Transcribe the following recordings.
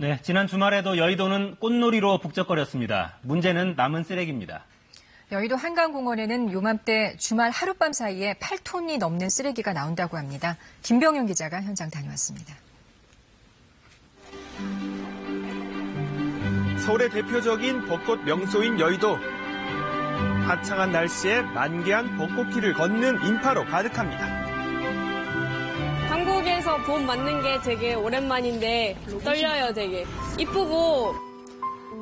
네, 지난 주말에도 여의도는 꽃놀이로 북적거렸습니다. 문제는 남은 쓰레기입니다. 여의도 한강공원에는 요맘때 주말 하룻밤 사이에 8톤이 넘는 쓰레기가 나온다고 합니다. 김병현 기자가 현장 다녀왔습니다. 서울의 대표적인 벚꽃 명소인 여의도. 화창한 날씨에 만개한 벚꽃길을 걷는 인파로 가득합니다. 한국에서 봄 맞는 게 되게 오랜만인데 떨려요, 되게. 이쁘고.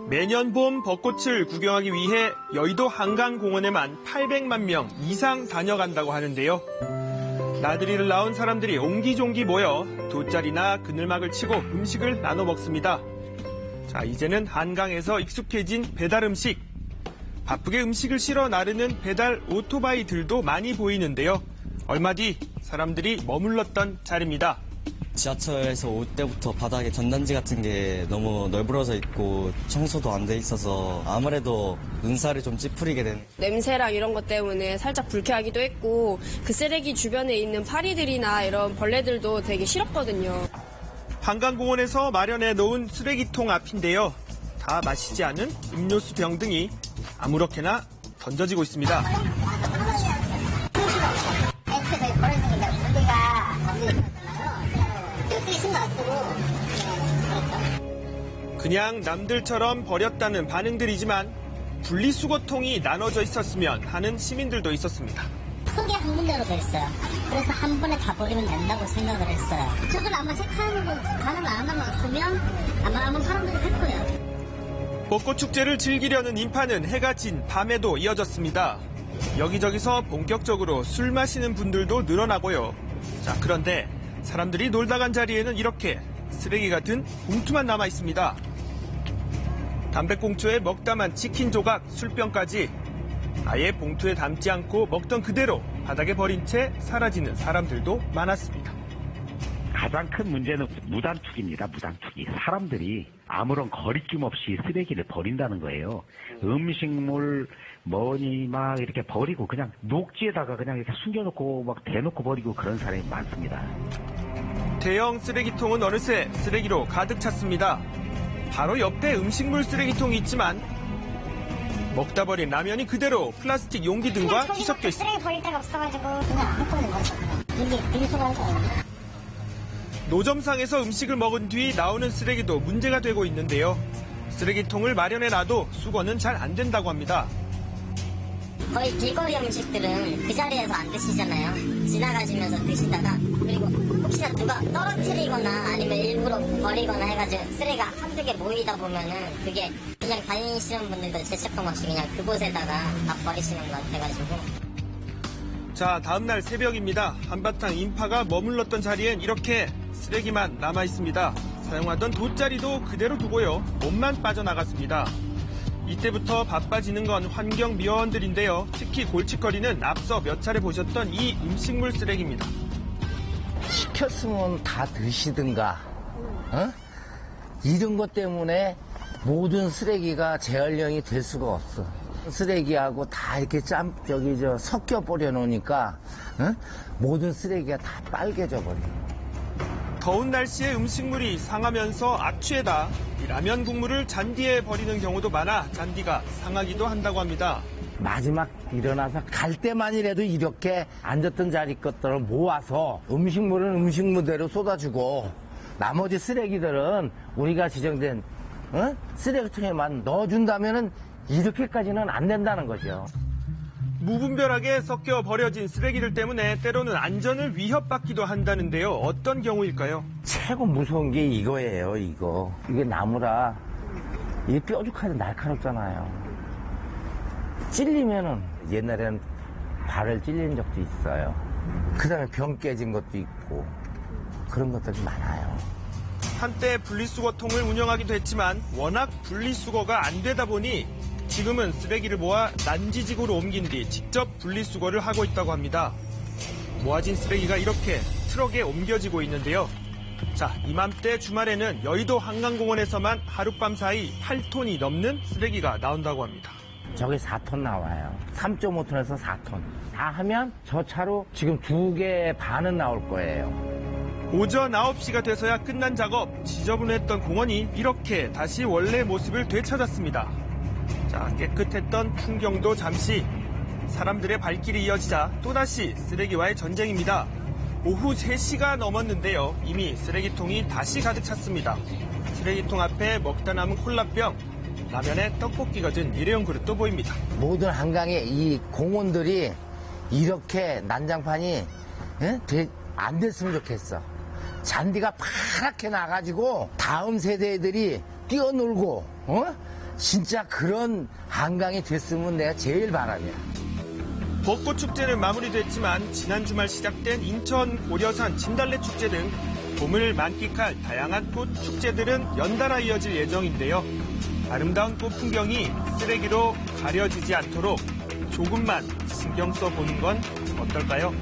매년 봄 벚꽃을 구경하기 위해 여의도 한강공원에만 800만 명 이상 다녀간다고 하는데요. 나들이를 나온 사람들이 옹기종기 모여 돗자리나 그늘막을 치고 음식을 나눠 먹습니다. 자, 이제는 한강에서 익숙해진 배달 음식. 바쁘게 음식을 실어 나르는 배달 오토바이들도 많이 보이는데요. 얼마 뒤 사람들이 머물렀던 자리입니다. 지하철에서 올 때부터 바닥에 전단지 같은 게 너무 널브러져 있고 청소도 안 돼 있어서 아무래도 눈살이 좀 찌푸리게 된. 냄새랑 이런 것 때문에 살짝 불쾌하기도 했고 그 쓰레기 주변에 있는 파리들이나 이런 벌레들도 되게 싫었거든요. 한강공원에서 마련해 놓은 쓰레기통 앞인데요. 다 마시지 않은 음료수 병 등이 아무렇게나 던져지고 있습니다. 그냥 남들처럼 버렸다는 반응들이지만 분리수거통이 나눠져 있었으면 하는 시민들도 있었습니다. 크게 한 군데로 돼 있어요. 그래서 한 번에 다 버리면 된다고 생각을 했어요. 저걸 아마 체크하는 거 가능 안 해놨으면 아마 사람들이 할 거예요. 벚꽃축제를 즐기려는 인파는 해가 진 밤에도 이어졌습니다. 여기저기서 본격적으로 술 마시는 분들도 늘어나고요. 자, 그런데 사람들이 놀다 간 자리에는 이렇게 쓰레기가 든 봉투만 남아 있습니다. 담배꽁초에 먹다만 치킨 조각, 술병까지 아예 봉투에 담지 않고 먹던 그대로 바닥에 버린 채 사라지는 사람들도 많았습니다. 가장 큰 문제는 무단투기입니다. 무단투기. 사람들이 아무런 거리낌 없이 쓰레기를 버린다는 거예요. 음식물 뭐니 막 이렇게 버리고 그냥 녹지에다가 그냥 이렇게 숨겨놓고 막 대놓고 버리고 그런 사람이 많습니다. 대형 쓰레기통은 어느새 쓰레기로 가득 찼습니다. 바로 옆에 음식물 쓰레기통이 있지만 먹다 버린 라면이 그대로 플라스틱 용기 등과 뒤섞여 있습니다. 쓰레기 버릴 데가 없어가지고 그냥 안 버리는 거죠. 이게 분리수거해서. 노점상에서 음식을 먹은 뒤 나오는 쓰레기도 문제가 되고 있는데요. 쓰레기통을 마련해놔도 수거는 잘 안 된다고 합니다. 거의 길거리 음식들은 그 자리에서 안 드시잖아요. 지나가시면서 드시다가 그리고 혹시나 누가 떨어뜨리거나 아니면 일부러 버리거나 해가지고 쓰레기가 한두 개 모이다 보면은 그게 그냥 다니시는 분들도 죄책감 없이 그냥 그곳에다가 다 버리시는 것 같아가지고. 자, 다음 날 새벽입니다. 한바탕 인파가 머물렀던 자리엔 이렇게 쓰레기만 남아 있습니다. 사용하던 돗자리도 그대로 두고요. 몸만 빠져나갔습니다. 이때부터 바빠지는 건 환경미화원들인데요. 특히 골칫거리는 앞서 몇 차례 보셨던 이 음식물 쓰레기입니다. 시켰으면 다 드시든가, 이런 것 때문에 모든 쓰레기가 재활용이 될 수가 없어. 쓰레기하고 다 이렇게 섞여 버려 놓으니까, 모든 쓰레기가 다 빨개져 버려요. 더운 날씨에 음식물이 상하면서 악취에다 라면 국물을 잔디에 버리는 경우도 많아 잔디가 상하기도 한다고 합니다. 마지막 일어나서 갈 때만이라도 이렇게 앉았던 자리 것들을 모아서 음식물은 음식물대로 쏟아주고 나머지 쓰레기들은 우리가 지정된 쓰레기통에만 넣어준다면은 이렇게까지는 안 된다는 거죠. 무분별하게 섞여 버려진 쓰레기들 때문에 때로는 안전을 위협받기도 한다는데요. 어떤 경우일까요? 최고 무서운 게 이거예요, 이거. 이게 나무라 이게 뾰족하게 날카롭잖아요. 찔리면은 옛날에는 발을 찔린 적도 있어요. 그다음에 병 깨진 것도 있고 그런 것들이 많아요. 한때 분리수거통을 운영하기도 했지만 워낙 분리수거가 안 되다 보니 지금은 쓰레기를 모아 난지지구로 옮긴 뒤 직접 분리수거를 하고 있다고 합니다. 모아진 쓰레기가 이렇게 트럭에 옮겨지고 있는데요. 자, 이맘때 주말에는 여의도 한강공원에서만 하룻밤 사이 8톤이 넘는 쓰레기가 나온다고 합니다. 저게 4톤 나와요. 3.5톤에서 4톤. 다 하면 저 차로 지금 2개 반은 나올 거예요. 오전 9시가 돼서야 끝난 작업. 지저분했던 공원이 이렇게 다시 원래 모습을 되찾았습니다. 자, 깨끗했던 풍경도 잠시, 사람들의 발길이 이어지자 또다시 쓰레기와의 전쟁입니다. 오후 3시가 넘었는데요. 이미 쓰레기통이 다시 가득 찼습니다. 쓰레기통 앞에 먹다 남은 콜라병, 라면에 떡볶이가 든 일회용 그릇도 보입니다. 모든 한강의 이 공원들이 이렇게 난장판이 안 됐으면 좋겠어. 잔디가 파랗게 나가지고 다음 세대들이 뛰어놀고 진짜 그런 한강이 됐으면 내가 제일 바람이야. 벚꽃축제는 마무리됐지만 지난 주말 시작된 인천 고려산 진달래 축제 등 봄을 만끽할 다양한 꽃 축제들은 연달아 이어질 예정인데요. 아름다운 꽃 풍경이 쓰레기로 가려지지 않도록 조금만 신경 써보는 건 어떨까요?